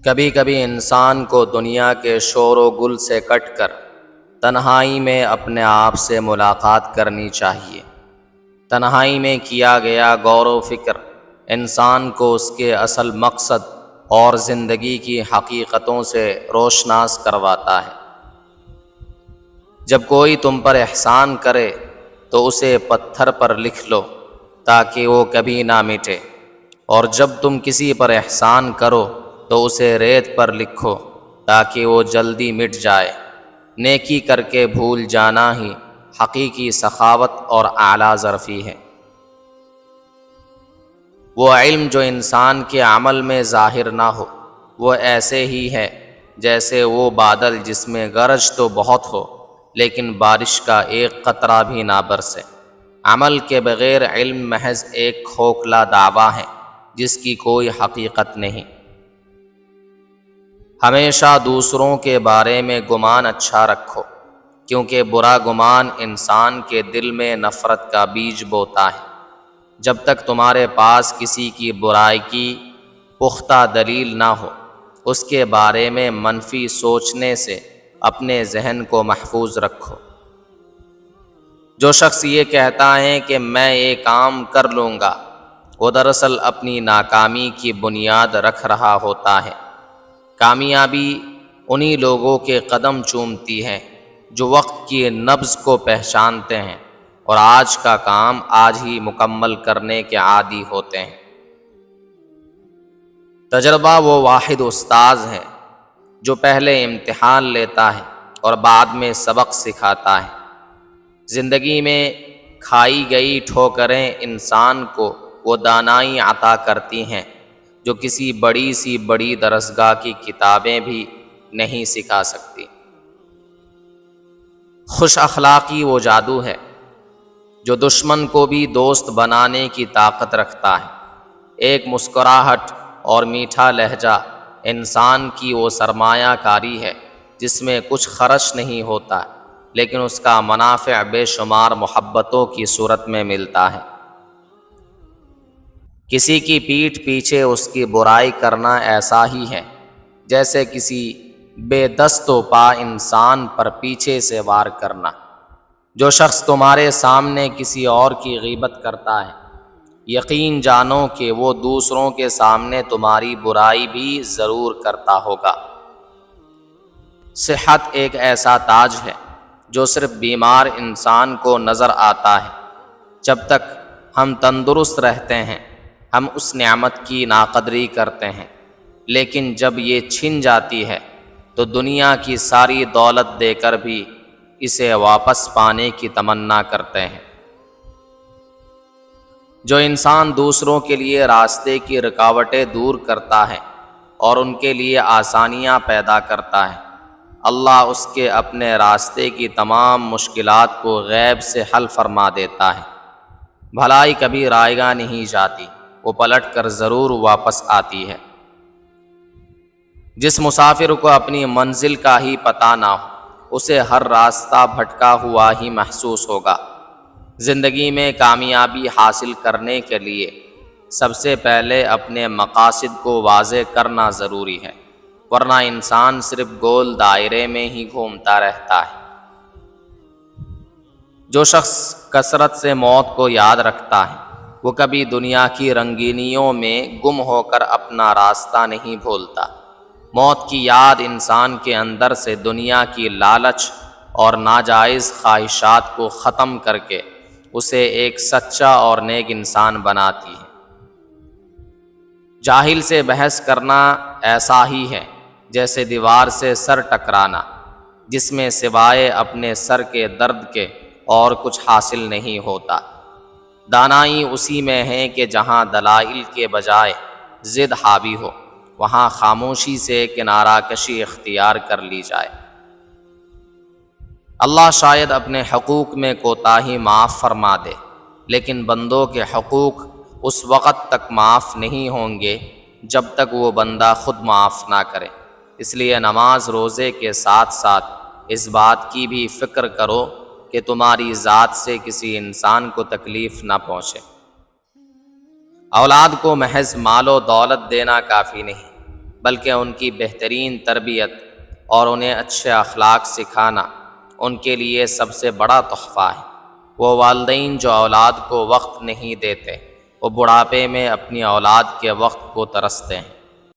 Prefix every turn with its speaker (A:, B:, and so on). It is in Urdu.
A: کبھی کبھی انسان کو دنیا کے شور و گل سے کٹ کر تنہائی میں اپنے آپ سے ملاقات کرنی چاہیے۔ تنہائی میں کیا گیا غور و فکر انسان کو اس کے اصل مقصد اور زندگی کی حقیقتوں سے روشناس کرواتا ہے۔ جب کوئی تم پر احسان کرے تو اسے پتھر پر لکھ لو تاکہ وہ کبھی نہ مٹے، اور جب تم کسی پر احسان کرو تو اسے ریت پر لکھو تاکہ وہ جلدی مٹ جائے۔ نیکی کر کے بھول جانا ہی حقیقی سخاوت اور اعلیٰ ظرفی ہے۔ وہ علم جو انسان کے عمل میں ظاہر نہ ہو وہ ایسے ہی ہے جیسے وہ بادل جس میں گرج تو بہت ہو لیکن بارش کا ایک قطرہ بھی نہ برسے۔ عمل کے بغیر علم محض ایک کھوکھلا دعویٰ ہے جس کی کوئی حقیقت نہیں۔ ہمیشہ دوسروں کے بارے میں گمان اچھا رکھو، کیونکہ برا گمان انسان کے دل میں نفرت کا بیج بوتا ہے۔ جب تک تمہارے پاس کسی کی برائی کی پختہ دلیل نہ ہو، اس کے بارے میں منفی سوچنے سے اپنے ذہن کو محفوظ رکھو۔ جو شخص یہ کہتا ہے کہ میں یہ کام کر لوں گا، وہ دراصل اپنی ناکامی کی بنیاد رکھ رہا ہوتا ہے۔ کامیابی انہی لوگوں کے قدم چومتی ہے جو وقت کی نبض کو پہچانتے ہیں اور آج کا کام آج ہی مکمل کرنے کے عادی ہوتے ہیں۔ تجربہ وہ واحد استاذ ہے جو پہلے امتحان لیتا ہے اور بعد میں سبق سکھاتا ہے۔ زندگی میں کھائی گئی ٹھوکریں انسان کو وہ دانائی عطا کرتی ہیں جو کسی بڑی سی بڑی درسگاہ کی کتابیں بھی نہیں سکھا سکتی۔ خوش اخلاقی وہ جادو ہے جو دشمن کو بھی دوست بنانے کی طاقت رکھتا ہے۔ ایک مسکراہٹ اور میٹھا لہجہ انسان کی وہ سرمایہ کاری ہے جس میں کچھ خرچ نہیں ہوتا لیکن اس کا منافع بے شمار محبتوں کی صورت میں ملتا ہے۔ کسی کی پیٹھ پیچھے اس کی برائی کرنا ایسا ہی ہے جیسے کسی بے دست و پا انسان پر پیچھے سے وار کرنا۔ جو شخص تمہارے سامنے کسی اور کی غیبت کرتا ہے، یقین جانو کہ وہ دوسروں کے سامنے تمہاری برائی بھی ضرور کرتا ہوگا۔ صحت ایک ایسا تاج ہے جو صرف بیمار انسان کو نظر آتا ہے۔ جب تک ہم تندرست رہتے ہیں ہم اس نعمت کی ناقدری کرتے ہیں، لیکن جب یہ چھن جاتی ہے تو دنیا کی ساری دولت دے کر بھی اسے واپس پانے کی تمنا کرتے ہیں۔ جو انسان دوسروں کے لیے راستے کی رکاوٹیں دور کرتا ہے اور ان کے لیے آسانیاں پیدا کرتا ہے، اللہ اس کے اپنے راستے کی تمام مشکلات کو غیب سے حل فرما دیتا ہے۔ بھلائی کبھی رائے گاہ نہیں جاتی، وہ پلٹ کر ضرور واپس آتی ہے۔ جس مسافر کو اپنی منزل کا ہی پتہ نہ ہو، اسے ہر راستہ بھٹکا ہوا ہی محسوس ہوگا۔ زندگی میں کامیابی حاصل کرنے کے لیے سب سے پہلے اپنے مقاصد کو واضح کرنا ضروری ہے، ورنہ انسان صرف گول دائرے میں ہی گھومتا رہتا ہے۔ جو شخص کثرت سے موت کو یاد رکھتا ہے وہ کبھی دنیا کی رنگینیوں میں گم ہو کر اپنا راستہ نہیں بھولتا۔ موت کی یاد انسان کے اندر سے دنیا کی لالچ اور ناجائز خواہشات کو ختم کر کے اسے ایک سچا اور نیک انسان بناتی ہے۔ جاہل سے بحث کرنا ایسا ہی ہے جیسے دیوار سے سر ٹکرانا، جس میں سوائے اپنے سر کے درد کے اور کچھ حاصل نہیں ہوتا۔ دانائی اسی میں ہے کہ جہاں دلائل کے بجائے ضد حاوی ہو وہاں خاموشی سے کنارہ کشی اختیار کر لی جائے۔ اللہ شاید اپنے حقوق میں کوتاہی معاف فرما دے، لیکن بندوں کے حقوق اس وقت تک معاف نہیں ہوں گے جب تک وہ بندہ خود معاف نہ کرے۔ اس لیے نماز روزے کے ساتھ ساتھ اس بات کی بھی فکر کرو کہ تمہاری ذات سے کسی انسان کو تکلیف نہ پہنچے۔ اولاد کو محض مال و دولت دینا کافی نہیں، بلکہ ان کی بہترین تربیت اور انہیں اچھے اخلاق سکھانا ان کے لیے سب سے بڑا تحفہ ہے۔ وہ والدین جو اولاد کو وقت نہیں دیتے، وہ بڑھاپے میں اپنی اولاد کے وقت کو ترستے ہیں۔